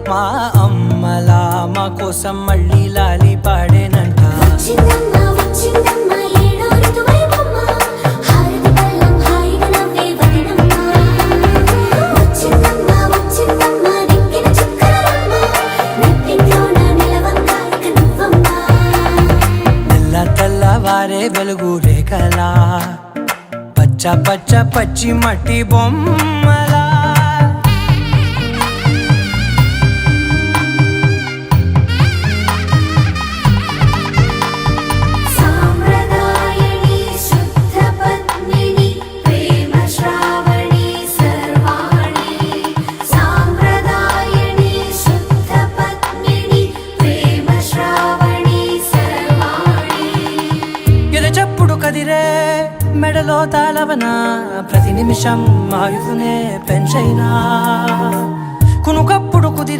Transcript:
మా అమ్మలా మా కోసం మళ్ళీ లాలి పాడేనంట. తెల్లవారే వెలుగు రేఖలా పచ్చ పచ్చ పచ్చి మట్టి బొమ్మలా చెప్పుడు కదిరే మెడలో తాళవన ప్రతి నిమిషం ఆయుధునే పెంచైనా కునుకప్పుడు కుదిరే